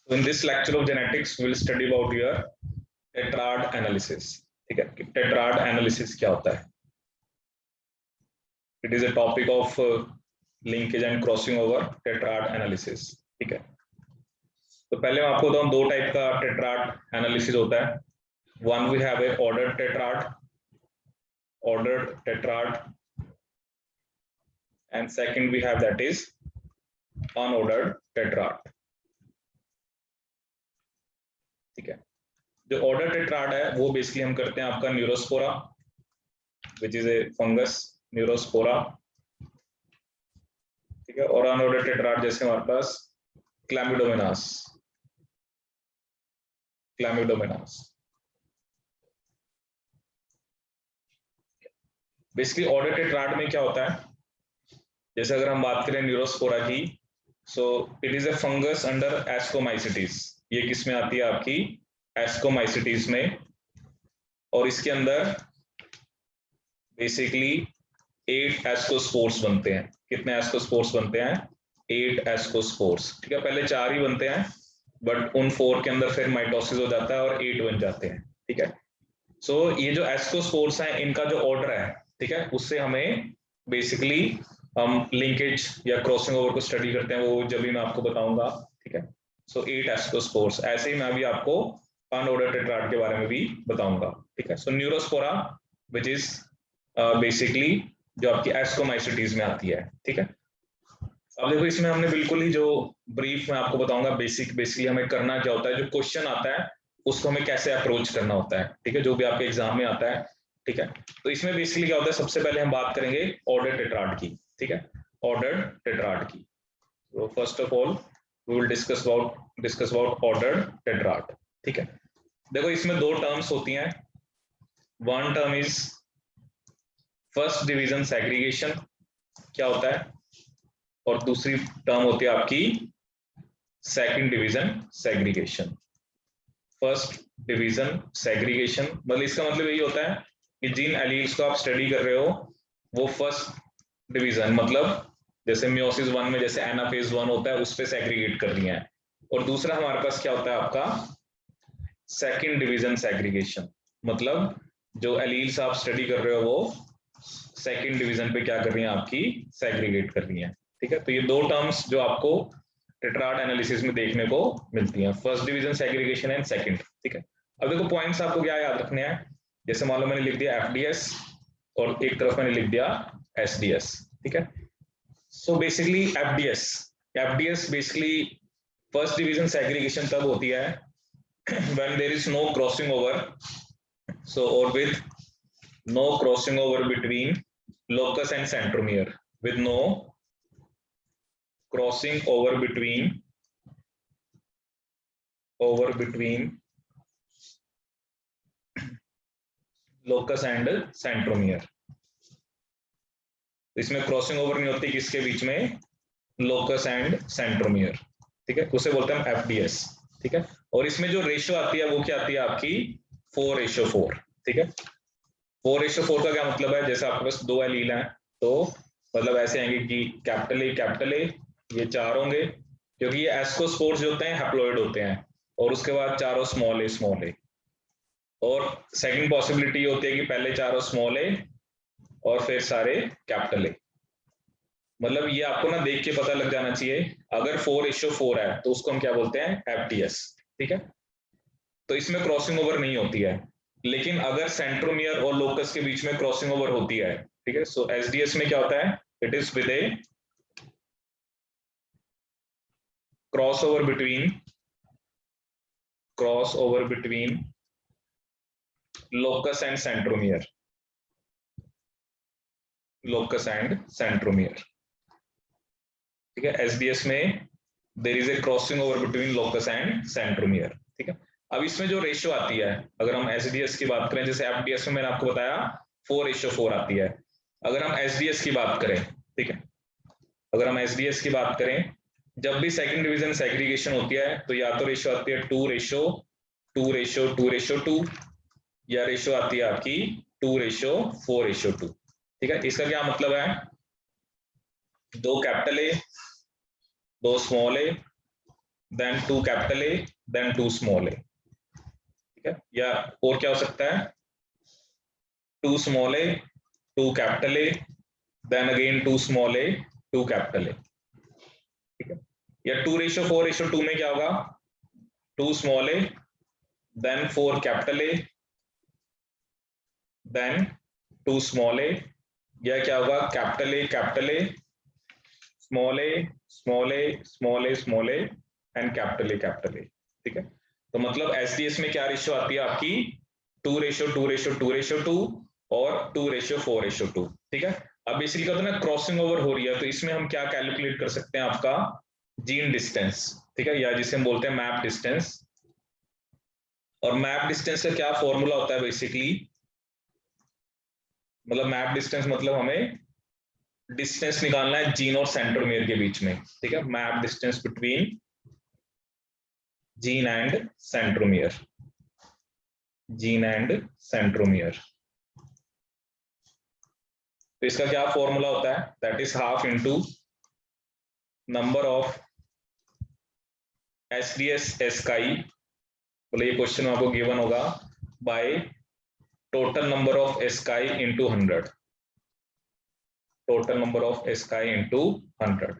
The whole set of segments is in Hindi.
So in this lecture of genetics, we'll study about your tetrad analysis. ठीक है, tetrad analysis क्या होता है? It is a topic of linkage and crossing over tetrad analysis. ठीक है, तो पहले मैं आपको बताऊं दो टाइप का tetrad analysis होता है. One we have a ordered tetrad, and second we have that is unordered tetrad. ठीक है, जो ऑर्डर टेट्राड है वो बेसिकली हम करते हैं आपका Neurospora, which is a fungus, Neurospora. ठीक है, और अनऑर्डर टेट्राड जैसे हमारे पास क्लैमिडोमोनास. बेसिकली ऑर्डर टेट्राड में क्या होता है, जैसे अगर हम बात करें न्यूरोस्पोरा की, so it is a fungus under ascomycetes. ये किस में आती है आपकी एस्कोमाइसिटीज में, और इसके अंदर बेसिकली 8 एस्कोस्पोर्स बनते हैं. कितने एस्कोस्पोर्स बनते हैं? 8 एस्कोस्पोर्स. ठीक है, पहले 4 ही बनते हैं, बट उन 4 के अंदर फिर माइटोसिस हो जाता है और 8 बन जाते हैं. ठीक है, सो ये जो एस्कोस्पोर्स हैं इनका जो ऑर्डर है, ठीक है, उससे हमें बेसिकली हम लिंकेज या क्रॉसिंग ओवर को स्टडी करते हैं, वो जब भी मैं आपको बताऊंगा. ठीक है, सो 8 एस्कोस्पोर्स. ऐसे ही मैं भी आपको अनऑर्डर टेट्राड के बारे में भी बताऊंगा. ठीक है, सो न्यूरोस्पोरा विच इज बेसिकली जो आपकी एस्कोमाइसिटीज में आती है. ठीक है, अब देखो इसमें हमने बिल्कुल ही जो ब्रीफ में आपको बताऊंगा बेसिकली हमें करना क्या होता है, जो क्वेश्चन आता है उसको हमें कैसे अप्रोच करना होता है. ठीक है, जो भी आपके एग्जाम में आता है. ठीक है, तो इसमें बेसिकली क्या होता है, सबसे पहले हम बात करेंगे ऑर्डर टेट्राड की. ठीक है, ऑर्डर टेट्राड की. तो first of all we will discuss about order tetrad. ठीक है, देखो इसमें 2 टर्म्स होती हैं. One term is first division segregation, क्या होता है, और दूसरी टर्म होती है आपकी second division segregation. First division segregation मतलब इसका मतलब यही होता है कि जिन एलील्स को आप स्टडी कर रहे हो वो फर्स्ट डिवीजन, मतलब जैसे मियोसिस 1 में जैसे एनाफेज 1 होता है उस पे सेग्रीगेट कर दिया है, और दूसरा हमारे पास क्या होता है आपका सेकंड डिवीजन सेग्रीगेशन, मतलब जो एलील्स आप स्टडी कर रहे हो वो सेकंड डिवीजन पे क्या कर रही हैं, आपकी सेग्रीगेट कर रही हैं. ठीक है, तो ये 2 टर्म्स जो आपको टेट्राड एनालिसिस में देखने को मिलती हैं, first division segregation and second. ठीक है, अब देखो पॉइंट्स आपको क्या याद रखने हैं, जैसे मान लो मैंने लिख दिया एफडीएस और एक तरफ मैंने लिख दिया एसडीएस. ठीक है, so basically FDS basically first division segregation तब होती है when there is no crossing over, so or with no crossing over between locus and centromere, with no crossing over between locus and centromere. इसमें क्रॉसिंग ओवर नहीं होती किसके बीच में, लोकस एंड सेंट्रोमियर. ठीक है, उसे बोलते हैं एफडीएस. ठीक है, और इसमें जो रेशो आती है वो क्या आती है आपकी 4:4. ठीक है, 4:4 का क्या मतलब है, जैसे आपके पास 2 एलील हैं तो मतलब ऐसे आएंगे कि कैपिटल ए ये 4 होंगे, क्योंकि ये एस्कोस्पोर्स जो होते हैं हैप्लॉइड होते हैं, और उसके बाद चारों स्मॉल ए. और सेकंड पॉसिबिलिटी होती है कि पहले चारों स्मॉल ए और फिर सारे कैपिटल ए. मतलब ये आपको ना देख के पता लग जाना चाहिए, अगर 4:4 है तो उसको हम क्या बोलते हैं, एफडीएस. ठीक है, तो इसमें क्रॉसिंग ओवर नहीं होती है, लेकिन अगर सेंट्रोमियर और लोकस के बीच में क्रॉसिंग ओवर होती है, ठीक है, सो एसडीएस में क्या होता है, it is with a crossover between locus and centromere. ठीक है, एसडीएस में there is a crossing over between locus and centromere. ठीक है, अब इसमें जो रेशियो आती है, अगर हम एसडीएस की बात करें, जैसे एफडीएस में मैंने आपको बताया 4:4 आती है. अगर हम एसडीएस की बात करें, ठीक है, अगर हम एसडीएस की बात करें, जब भी सेकंड डिवीजन सेग्रीगेशन होती है तो या तो रेशियो आती है 2:2:2, या रेशियो आती है आपकी 2:4:2. ठीक है, इसका क्या मतलब है, 2 capital A 2 small A then 2 capital A, then 2 small A, ठीक है। या और क्या हो सकता है, 2 small A, 2 capital A, then again 2 small A, 2 capital A, ठीक है। या 2:4:2 में क्या होगा, 2 small A, then 4 capital A, then 2 small A, या क्या होगा, capital A, small A, small A, small A, small A and capital A, ठीक है। तो मतलब एसडीएस में क्या रेशियो आती है आपकी, 2:2:2:2 और 2:4:2, ठीक है। अब बेसिकली क्या होता है ना, क्रॉसिंग ओवर हो रही है, तो इसमें हम क्या कैलकुलेट कर सकते हैं, आपका जीन डिस्टेंस, ठीक है, या जिसे हम बोलते हैं मैप डिस्टेंस। और मैप डिस्टेंस का क्या फॉर्मूला होता है बेसिकली, मतलब मैप डिस्टेंस मतलब हमें डिस्टेंस निकालना है जीन और सेंट्रोमियर के बीच में, ठीक है। Map distance between gene and centromere, gene and centromere. तो इसका क्या फॉर्मूला होता है, that is half into number of SDS ASCII, बोले ये क्वेश्चन आपको गिवन होगा, bye total number of ASCII into 100, total number of ASCII into 100,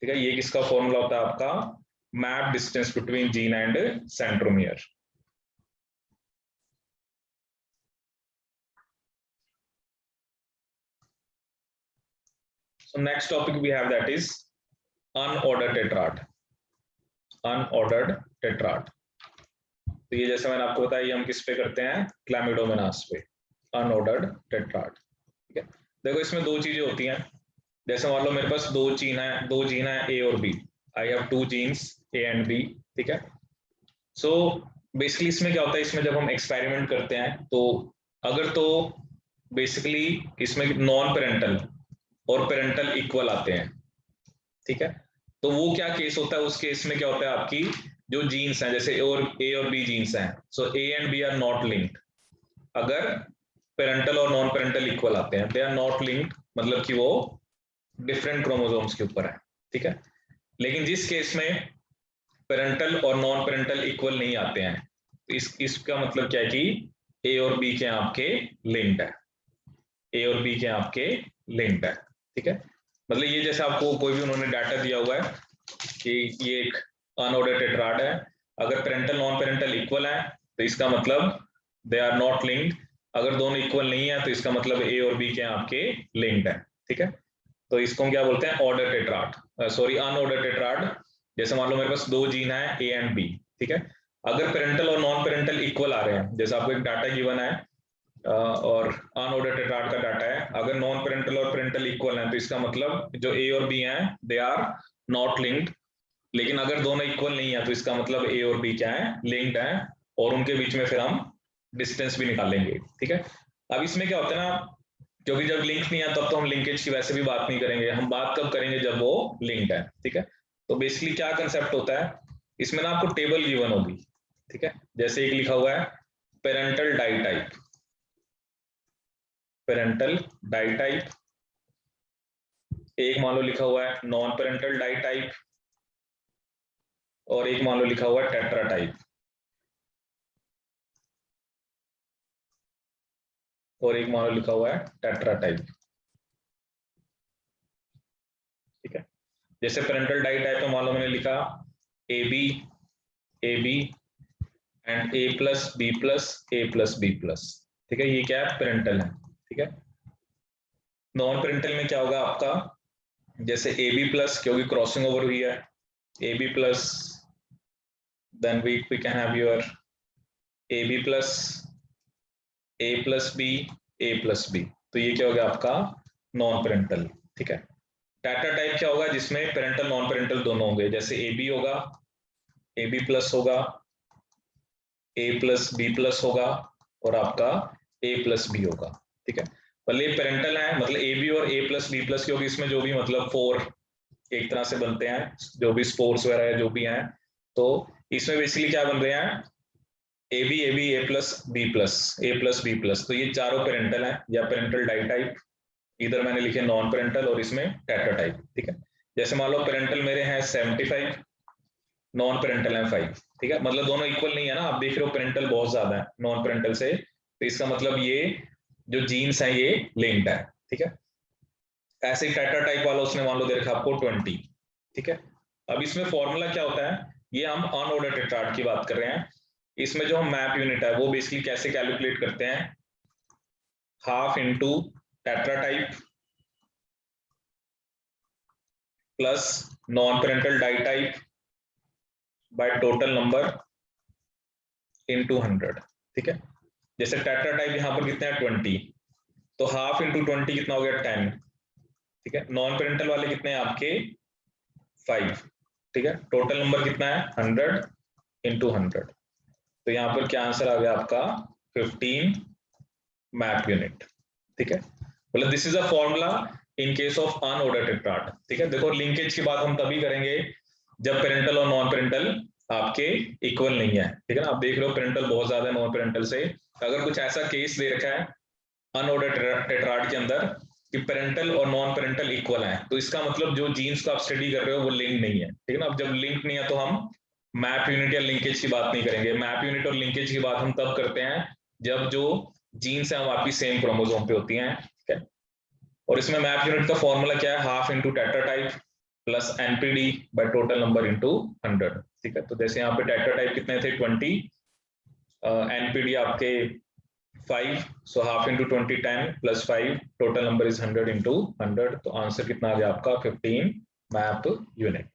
ठीक है। ये किसका फॉर्मूला होता है, आपका map distance between gene and centromere. So next topic we have, that is unordered tetrad, unordered tetrad। तो ये जैसे मैंने आपको बताया, ये हम किस पे करते हैं, क्लैमिडोमोनास पे, अनऑर्डर्ड टेट्राड, ठीक है। देखो इसमें दो चीजें होती हैं, जैसे मान लो मेरे पास दो जीन है ए और B, I have 2 genes A and B, ठीक है। सो बेसिकली इसमें क्या होता है, इसमें जब हम एक्सपेरिमेंट करते हैं तो अगर तो बेसिकली इसमें नॉन पेरेंटल और पेरेंटल इक्वल आते हैं, ठीक है। तो वो क्या केस होता है, उस केस में क्या होता है, आपकी जो जीन्स हैं, जैसे ए और बी जीन्स हैं, so A and B are not linked. अगर पेरेंटल और नॉन पेरेंटल इक्वल आते हैं, दे आर नॉट लिंक्ड, मतलब कि वो डिफरेंट क्रोमोसोम्स के ऊपर है, ठीक है। लेकिन जिस केस में पेरेंटल और नॉन पेरेंटल इक्वल नहीं आते हैं, तो इसका मतलब क्या है कि ए और बी के आपके लिंक्ड है, ए और बी के आपके लिंक्ड है, ठीक है। मतलब ये जैसे आपको कोई भी उन्होंने डाटा दिया हुआ है कि ये एक अनऑर्डर्ड टेट्राड है, अगर पेरेंटल नॉन पेरेंटल इक्वल है तो इसका मतलब दे आर नॉट लिंक्ड, अगर दोनों इक्वल नहीं है तो इसका मतलब ए और बी के आपके लिंक्ड है, ठीक है। तो इसको हम क्या बोलते हैं, order tetrad, sorry unordered tetrad. जैसे मान लो मेरे पास 2 जीन है ए एंड बी, ठीक है। अगर पेरेंटल और नॉन पेरेंटल इक्वल आ रहे हैं, जैसे आपको एक डाटा गिवन है और अनऑर्डर्ड टेट्राड का डाटा है, अगर नॉन पेरेंटल और पेरेंटल इक्वल है तो इसका मतलब जो ए और बी हैं दे आर नॉट लिंक्ड। लेकिन अगर दोनों इक्वल नहीं है तो इसका मतलब ए और बी क्या है, लिंक्ड है, और उनके बीच में फिर हम डिस्टेंस भी निकालेंगे, ठीक है। अब इसमें क्या होता है ना, क्योंकि जब लिंक नहीं है तब तो हम लिंकेज की वैसे भी बात नहीं करेंगे, हम बात कब करेंगे, जब वो लिंक्ड है, ठीक है। तो बेसिकली क्या कंसेप्ट होता है, इसमें ना आपको टेबल गिवन होगी, ठीक है। जैसे एक लिखा हुआ है parental ditype, parental ditype, एक मान लो लिखा हुआ है नॉन पेरेंटल डाई टाइप, और एक मान लो लिखा हुआ है टेट्रा टाइप, और एक मान लो लिखा हुआ है टेट्रा टाइप, ठीक है। जैसे पेरेंटल डाई टाइप में मान लो मैंने लिखा A B and A plus B plus, ठीक है। ये क्या है, पेरेंटल है, ठीक है। नॉन पेरेंटल में क्या होगा आपका, जैसे ए बी प्लस, क्योंकि क्रॉसिंग ओवर हुई है, A B plus, then we can have your A B plus A plus B, तो ये क्या हो गया आपका नॉन पेरेंटल, ठीक है। टेट्रा टाइप क्या होगा, जिसमें पेरेंटल नॉन पेरेंटल दोनों होंगे, जैसे ए बी होगा, ए बी प्लस होगा, ए प्लस बी प्लस होगा, और आपका ए प्लस बी होगा, ठीक है। भले पेरेंटल है, मतलब ए बी और ए प्लस बी प्लस, क्योंकि इसमें जो भी मतलब 4 एक तरह से बनते हैं, जो भी स्पोर्ट्स वगैरह जो भी हैं, तो इसमें बेसिकली क्या बन रहे हैं, A B A plus B plus, तो ये चारों पेरेंटल हैं या पेरेंटल डाई टाइप, इधर मैंने लिखे नॉन पेरेंटल और इसमें टेट्रा टाइप, ठीक है। जैसे मान लो पेरेंटल मेरे हैं 75 नॉन पेरेंटल है 5, ठीक है, मतलब दोनों इक्वल नहीं है ना, आप देख रहे हो पेरेंटल बहुत ज्यादा है नॉन पेरेंटल से, तो इसका मतलब ये जो जीन्स है ये लिंक्ड है, ठीक है। ऐसे ही टेट्रा टाइप वाला उसने मान लो दे रखा आपको 20, ठीक है। अब इसमें फॉर्मूला क्या होता है, ये हम अनऑर्डर टेट्राड की बात कर रहे हैं, इसमें जो हम मैप यूनिट है वो बेसिकली कैसे कैलकुलेट करते हैं, half into tetratype plus non parental ditype by total number into 100, ठीक है। जैसे टेट्रा टाइप यहाँ पर कितने हैं 20, तो हाफ इंटू 20 कितना हो गया 10, ठीक है। नॉन पेरेंटल वाले कितने हैं आपके 5, ठीक है। टोटल नंबर कितना है 100 इंटू 100, तो यहाँ पर क्या आंसर आ गया आपका 15 मैप यूनिट, ठीक है। मतलब this is a formula in case of unordered tetrad, ठीक है। देखो लिंकेज की बात हम तभी करेंगे जब पेरेंटल और नॉन पेरेंटल आपके इक्वल नहीं है, ठीक है ना। आप देख रहे हो पेरेंटल बहुत ज्यादा है नॉन पेरेंटल से, अगर कुछ ऐसा केस दे रखा है अनऑर्डर्ड टेट्राड के अंदर कि पेरेंटल और नॉन पेरेंटल इक्वल है, तो इसका मतलब जो जीन्स को आप स्टडी कर रहे हो वो लिंक नहीं है, ठीक है ना। अब जब लिंक नहीं है तो हम मैप यूनिट या लिंकेज की बात नहीं करेंगे, मैप यूनिट और लिंकेज की बात हम तब करते हैं जब जो जीन्स है वो आपकी सेम क्रोमोसोम पे होती हैं, ठीक है। और इसमें मैप यूनिट का फॉर्मूला क्या है, half into tetratype plus NPD bye total number into 100, ठीक है। तो जैसे यहाँ पे टेट्रा टाइप कितने थे 20, एनपीडी आपके 5, so half into 20 10 plus 5, total number is 100 into 100, तो आंसर कितना आ गया आपका 15 मैप यूनिट।